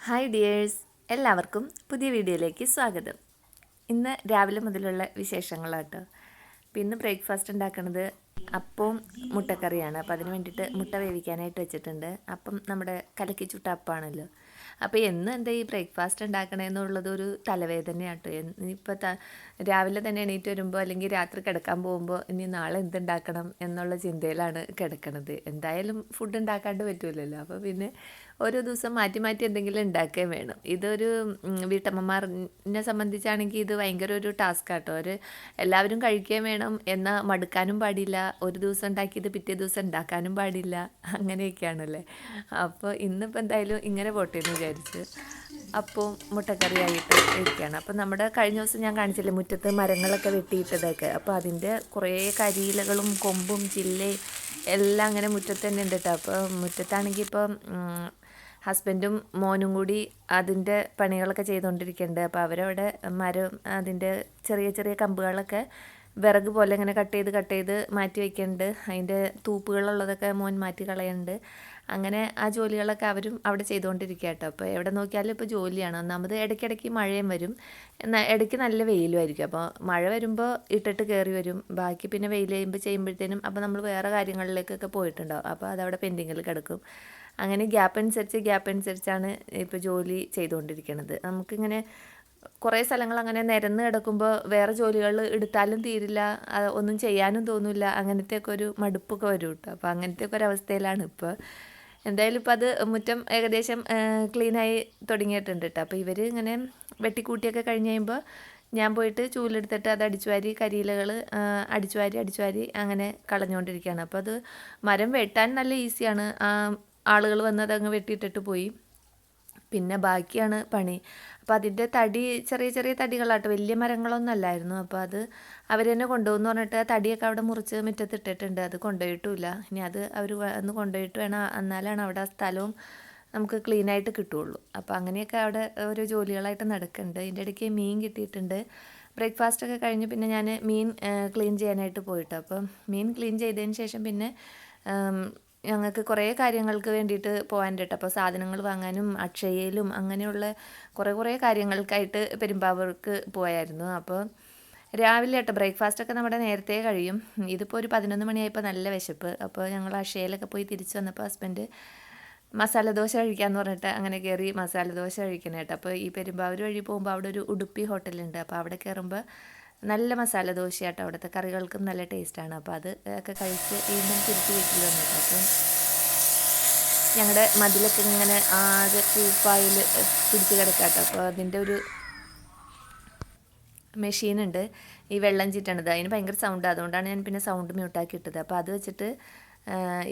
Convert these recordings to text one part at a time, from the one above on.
Hi dears, എല്ലാവർക്കും പുതിയ വീഡിയോയിലേക്ക് സ്വാഗതം. ഇന്ന് രാവിലെ മുതലുള്ള വിശേഷങ്ങളാട്ടോ. അപ്പോൾ ഇന്ന് ബ്രേക്ക്ഫാസ്റ്റ് ഉണ്ടാക്കുന്നത് അപ്പവും മുട്ടക്കറിയാണ്. അപ്പോൾ അതിന് വേണ്ടിയിട്ട് മുട്ട വേവിക്കാനായിട്ട് വെച്ചിട്ടുണ്ട്. അപ്പം നമ്മുടെ കലക്കി ചുട്ട അപ്പമാണല്ലോ. അപ്പോൾ എന്നും എന്താ ഈ ബ്രേക്ക്ഫാസ്റ്റ് ഉണ്ടാക്കണമെന്നുള്ളത് ഒരു തലവേദനയാട്ടോ. ഇനിയിപ്പോൾ രാവിലെ തന്നെ എണീറ്റ് വരുമ്പോൾ അല്ലെങ്കിൽ രാത്രി കിടക്കാൻ പോകുമ്പോൾ ഇനി നാളെ എന്തുണ്ടാക്കണം എന്നുള്ള ചിന്തയിലാണ് കിടക്കണത്. എന്തായാലും ഫുഡ് ഉണ്ടാക്കാണ്ട് പറ്റുമല്ലോ. അപ്പോൾ പിന്നെ ഓരോ ദിവസം മാറ്റി മാറ്റി എന്തെങ്കിലും ഉണ്ടാക്കുകയും വേണം. ഇതൊരു വീട്ടമ്മമാരിനെ സംബന്ധിച്ചാണെങ്കിൽ ഇത് ഭയങ്കര ഒരു ടാസ്ക് ആട്ടോ. എല്ലാവരും കഴിക്കുകയും വേണം, എന്നാൽ മടുക്കാനും പാടില്ല. ഒരു ദിവസം ഉണ്ടാക്കിയത് പിറ്റേ ദിവസം ഉണ്ടാക്കാനും പാടില്ല. അങ്ങനെയൊക്കെയാണല്ലേ. അപ്പോൾ ഇന്നിപ്പോൾ എന്തായാലും ഇങ്ങനെ പോട്ടെ എന്ന് വിചാരിച്ച് അപ്പോൾ മുട്ടക്കറിയായിട്ട് ഇരിക്കുകയാണ്. അപ്പോൾ നമ്മുടെ കഴിഞ്ഞ ദിവസം ഞാൻ കാണിച്ചില്ലേ മുറ്റത്ത് മരങ്ങളൊക്കെ വെട്ടിയിട്ടതൊക്കെ. അപ്പോൾ അതിൻ്റെ കുറേ കരിയിലകളും കൊമ്പും ചില്ലയും എല്ലാം അങ്ങനെ മുറ്റത്ത് തന്നെ ഉണ്ട് കേട്ടോ. അപ്പോൾ മുറ്റത്താണെങ്കിൽ ഇപ്പം ഹസ്ബൻഡും മോനും കൂടി അതിൻ്റെ പണികളൊക്കെ ചെയ്തുകൊണ്ടിരിക്കുന്നുണ്ട്. അപ്പോൾ അവരവിടെ മരം അതിൻ്റെ ചെറിയ ചെറിയ കമ്പുകളൊക്കെ വിറക് പോലെ ഇങ്ങനെ കട്ട് ചെയ്ത് മാറ്റി വയ്ക്കുന്നുണ്ട്. അതിൻ്റെ തൂപ്പുകളുള്ളതൊക്കെ മോൻ മാറ്റി കളയുന്നുണ്ട്. അങ്ങനെ ആ ജോലികളൊക്കെ അവരും അവിടെ ചെയ്തുകൊണ്ടിരിക്കുക കേട്ടോ. അപ്പോൾ എവിടെ നോക്കിയാലും ഇപ്പോൾ ജോലിയാണ്. ഒന്നാമത് ഇടയ്ക്കിടയ്ക്ക് മഴയും വരും, എന്നാൽ ഇടയ്ക്ക് നല്ല വെയിലും ആയിരിക്കും. അപ്പോൾ മഴ വരുമ്പോൾ ഇട്ടിട്ട് കയറി വരും, ബാക്കി പിന്നെ വെയിൽ ചെയ്യുമ്പോഴത്തേനും അപ്പോൾ നമ്മൾ വേറെ കാര്യങ്ങളിലേക്കൊക്കെ പോയിട്ടുണ്ടാവും. അപ്പോൾ അതവിടെ പെൻഡിങ്ങിൽ കിടക്കും. അങ്ങനെ ഗ്യാപ്പ് അനുസരിച്ചാണ് ഇപ്പോൾ ജോലി ചെയ്തുകൊണ്ടിരിക്കുന്നത്. നമുക്കിങ്ങനെ കുറേ സ്ഥലങ്ങൾ അങ്ങനെ നിരന്ന് കിടക്കുമ്പോൾ വേറെ ജോലികൾ എടുത്താലും തീരില്ല, ഒന്നും ചെയ്യാനും തോന്നില്ല. അങ്ങനത്തെയൊക്കെ ഒരു മടുപ്പൊക്കെ വരും കേട്ടോ. അപ്പോൾ അങ്ങനത്തെയൊക്കെ ഒരു അവസ്ഥയിലാണ് ഇപ്പോൾ. എന്തായാലും ഇപ്പോൾ അത് മുറ്റം ഏകദേശം ക്ലീനായി തുടങ്ങിയിട്ടുണ്ട് കേട്ടോ. അപ്പോൾ ഇവർ ഇങ്ങനെ വെട്ടിക്കൂട്ടിയൊക്കെ കഴിഞ്ഞ് കഴിയുമ്പോൾ ഞാൻ പോയിട്ട് ചൂലെടുത്തിട്ട് അത് അടിച്ചുവാരി കരിയിലകൾ അടിച്ചുവാരി അങ്ങനെ കളഞ്ഞുകൊണ്ടിരിക്കുകയാണ്. അപ്പോൾ അത് മരം വെട്ടാൻ നല്ല ഈസിയാണ്. ആളുകൾ വന്ന് അതങ്ങ് വെട്ടിയിട്ടിട്ട് പോയി. പിന്നെ ബാക്കിയാണ് പണി. അപ്പോൾ അതിൻ്റെ തടി ചെറിയ ചെറിയ തടികളാട്ടോ, വലിയ മരങ്ങളൊന്നും അല്ലായിരുന്നു. അപ്പോൾ അത് അവർ തന്നെ കൊണ്ടുപോകുമെന്ന് പറഞ്ഞിട്ട് ആ തടിയൊക്കെ അവിടെ മുറിച്ച് മുറ്റത്തിട്ടിട്ടുണ്ട്. അത് കൊണ്ടുപോയിട്ടില്ല. ഇനി അത് അവർ ഒന്ന് കൊണ്ടുപോയിട്ട് വേണം, എന്നാലാണ് അവിടെ ആ സ്ഥലവും നമുക്ക് ക്ലീനായിട്ട് കിട്ടുകയുള്ളൂ. അപ്പോൾ അങ്ങനെയൊക്കെ അവിടെ ഓരോ ജോലികളായിട്ട് നടക്കുന്നുണ്ട്. ഇതിൻ്റെ ഇടയ്ക്ക് മീൻ കിട്ടിയിട്ടുണ്ട്. ബ്രേക്ക്ഫാസ്റ്റൊക്കെ കഴിഞ്ഞ് പിന്നെ ഞാൻ മീൻ ക്ലീൻ ചെയ്യാനായിട്ട് പോയിട്ട്, അപ്പം മീൻ ക്ലീൻ ചെയ്തതിന് ശേഷം പിന്നെ ഞങ്ങൾക്ക് കുറേ കാര്യങ്ങൾക്ക് വേണ്ടിയിട്ട് പോകാനുണ്ട് കേട്ടോ. അപ്പോൾ സാധനങ്ങൾ വാങ്ങാനും അക്ഷയയിലും അങ്ങനെയുള്ള കുറേ കാര്യങ്ങൾക്കായിട്ട് പെരുമ്പാവൂർക്ക് പോയായിരുന്നു. അപ്പോൾ രാവിലെ കേട്ടോ ബ്രേക്ക്ഫാസ്റ്റൊക്കെ നമ്മുടെ നേരത്തെ കഴിയും. ഇതിപ്പോൾ ഒരു 11 മണിയായപ്പോൾ നല്ല വിശപ്പ്. അപ്പോൾ ഞങ്ങൾ അക്ഷയയിലൊക്കെ പോയി തിരിച്ച് വന്നപ്പോൾ ഹസ്ബൻഡ് മസാല ദോശ കഴിക്കാമെന്ന് പറഞ്ഞിട്ട് അങ്ങനെ കയറി മസാല ദോശ കഴിക്കണം കേട്ടോ. അപ്പോൾ ഈ പെരുമ്പാവൂർ വഴി പോകുമ്പോൾ അവിടെ ഒരു ഉടുപ്പി ഹോട്ടലുണ്ട്. അപ്പോൾ അവിടെ കയറുമ്പോൾ നല്ല മസാല ദോശയാട്ടോ. അവിടുത്തെ കറികൾക്കും നല്ല ടേസ്റ്റാണ്. അപ്പോൾ അത് ഒക്കെ കഴിച്ച് വീണ്ടും തിരിച്ച് വീട്ടിൽ വന്നിട്ട് അപ്പം ഞങ്ങളുടെ മതിലൊക്കെ ഇങ്ങനെ ആകെ പൂപ്പായിൽ പിടിച്ച് കിടക്കാട്ടോ. അപ്പോൾ അതിൻ്റെ ഒരു മെഷീനുണ്ട്, ഈ വെള്ളം ചീറ്റണത്, അതിന് ഭയങ്കര സൗണ്ട്. അതുകൊണ്ടാണ് ഞാൻ പിന്നെ സൗണ്ട് മ്യൂട്ടാക്കി ഇട്ടത്. അപ്പോൾ അത് വെച്ചിട്ട്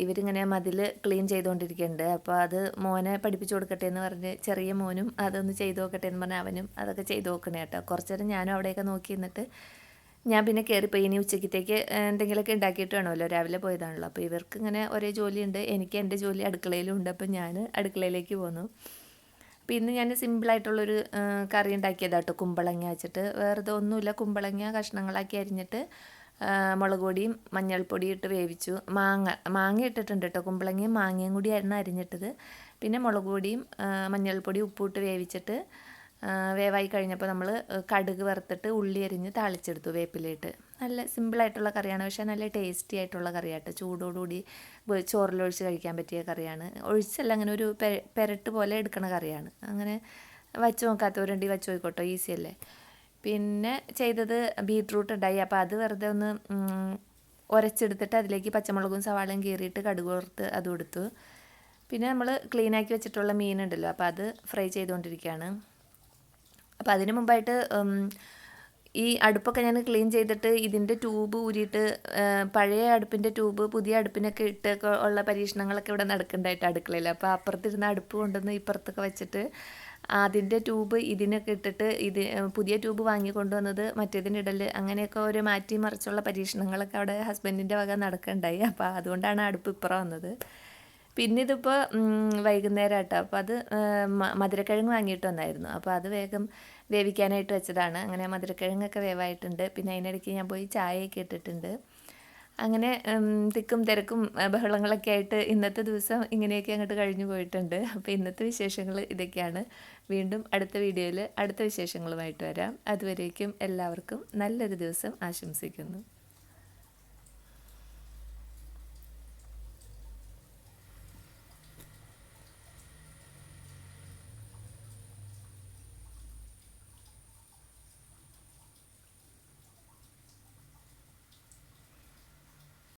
ഇവരിങ്ങനെ മതിൽ ക്ലീൻ ചെയ്തുകൊണ്ടിരിക്കുന്നുണ്ട്. അപ്പോൾ അത് മോനെ പഠിപ്പിച്ചു കൊടുക്കട്ടെ എന്ന് പറഞ്ഞ് ചെറിയ മോനും അതൊന്ന് ചെയ്ത് നോക്കട്ടെ എന്ന് പറഞ്ഞാൽ അവനും അതൊക്കെ ചെയ്ത് നോക്കണേ കേട്ടോ. കുറച്ച് നേരം ഞാനും അവിടെയൊക്കെ നോക്കി നിന്നിട്ട് ഞാൻ പിന്നെ കയറിപ്പോയി. ഇനി ഉച്ചയ്ക്കത്തേക്ക് എന്തെങ്കിലുമൊക്കെ ഉണ്ടാക്കിയിട്ട് വേണമല്ലോ, രാവിലെ പോയതാണല്ലോ. അപ്പോൾ ഇവർക്ക് ഇങ്ങനെ ഒരേ ജോലിയുണ്ട്, എനിക്ക് എൻ്റെ ജോലി അടുക്കളയിലും ഉണ്ട്. അപ്പോൾ ഞാൻ അടുക്കളയിലേക്ക് പോന്നു. അപ്പോൾ ഇന്ന് ഞാൻ സിമ്പിളായിട്ടുള്ളൊരു കറി ഉണ്ടാക്കിയതാട്ടോ, കുമ്പളങ്ങ വെച്ചിട്ട്. വേറെ ഒന്നുമില്ല, കുമ്പളങ്ങ കഷ്ണങ്ങളാക്കി അരിഞ്ഞിട്ട് മുളക് പൊടിയും മഞ്ഞൾപ്പൊടിയും ഇട്ട് വേവിച്ചു. മാങ്ങ ഇട്ടിട്ടുണ്ട് കേട്ടോ. കുമ്പളങ്ങയും മാങ്ങയും കൂടിയായിരുന്നു അരിഞ്ഞിട്ടത്. പിന്നെ മുളക് പൊടിയും മഞ്ഞൾപ്പൊടിയും ഉപ്പിട്ട് വേവിച്ചിട്ട് വേവായി കഴിഞ്ഞപ്പോൾ നമ്മൾ കടുക് വറുത്തിട്ട് ഉള്ളി അരിഞ്ഞ് താളിച്ചെടുത്തു വേപ്പിലയിട്ട്. നല്ല സിമ്പിളായിട്ടുള്ള കറിയാണ്, പക്ഷേ നല്ല ടേസ്റ്റി ആയിട്ടുള്ള കറിയാട്ടോ. ചൂടോടുകൂടി ചോറിലൊഴിച്ച് കഴിക്കാൻ പറ്റിയ കറിയാണ്. ഒഴിച്ചല്ല, അങ്ങനെ ഒരു പെരട്ട് പോലെ എടുക്കണ കറിയാണ്. അങ്ങനെ വച്ച് നോക്കാത്തവരുണ്ടെങ്കിൽ വച്ച് നോക്കോട്ടോ, ഈസി അല്ലേ. പിന്നെ ചെയ്തത് ബീട്രൂട്ട് ഉണ്ടായി. അപ്പോൾ അത് വെറുതെ ഒന്ന് ഉരച്ചെടുത്തിട്ട് അതിലേക്ക് പച്ചമുളകും സവാളയും കീറിയിട്ട് കടുക് വറുത്ത് അതും എടുത്തു. പിന്നെ നമ്മൾ ക്ലീനാക്കി വെച്ചിട്ടുള്ള മീനുണ്ടല്ലോ, അപ്പോൾ അത് ഫ്രൈ ചെയ്തുകൊണ്ടിരിക്കുകയാണ്. അപ്പോൾ അതിന് മുമ്പായിട്ട് ഈ അടുപ്പൊക്കെ ഞാൻ ക്ലീൻ ചെയ്തിട്ട് ഇതിൻ്റെ ട്യൂബ് ഊരിയിട്ട് പഴയ അടുപ്പിൻ്റെ ട്യൂബ് പുതിയ അടുപ്പിനൊക്കെ ഇട്ടൊക്കെ ഉള്ള പരീക്ഷണങ്ങളൊക്കെ ഇവിടെ നടക്കുന്നുണ്ടായിട്ട് അടുക്കളയിൽ. അപ്പോൾ അപ്പുറത്തിരുന്ന അടുപ്പ് കൊണ്ടുവന്ന് ഇപ്പുറത്തൊക്കെ വെച്ചിട്ട് അതിൻ്റെ ട്യൂബ് ഇതിനൊക്കെ ഇട്ടിട്ട് പുതിയ ട്യൂബ് വാങ്ങിക്കൊണ്ടുവന്നത് മറ്റേതിനിടൽ, അങ്ങനെയൊക്കെ ഒരു മാറ്റി മറിച്ചുള്ള പരീക്ഷണങ്ങളൊക്കെ അവിടെ ഹസ്ബൻഡിൻ്റെ വക നടക്കുന്നുണ്ടായി. അപ്പോൾ അതുകൊണ്ടാണ് അടുപ്പ് ഇപ്പുറം വന്നത്. പിന്നെ ഇതിപ്പോൾ വൈകുന്നേരം ആട്ടോ. അപ്പോൾ അത് മധുരക്കിഴങ്ങ് വാങ്ങിയിട്ട് വന്നായിരുന്നു. അപ്പോൾ അത് വേഗം വേവിക്കാനായിട്ട് വെച്ചതാണ്. അങ്ങനെ മധുരക്കിഴങ്ങൊക്കെ വേവായിട്ടുണ്ട്. പിന്നെ അതിനിടയ്ക്ക് ഞാൻ പോയി ചായയൊക്കെ ഇട്ടിട്ടുണ്ട്. അങ്ങനെ തിക്കും തിരക്കും ബഹളങ്ങളൊക്കെ ആയിട്ട് ഇന്നത്തെ ദിവസം ഇങ്ങനെയൊക്കെ അങ്ങോട്ട് കഴിഞ്ഞു പോയിട്ടുണ്ട്. അപ്പോൾ ഇന്നത്തെ വിശേഷങ്ങൾ ഇതൊക്കെയാണ്. വീണ്ടും അടുത്ത വീഡിയോയിൽ അടുത്ത വിശേഷങ്ങളുമായിട്ട് വരാം. അതുവരേക്കും എല്ലാവർക്കും നല്ലൊരു ദിവസം ആശംസിക്കുന്നു.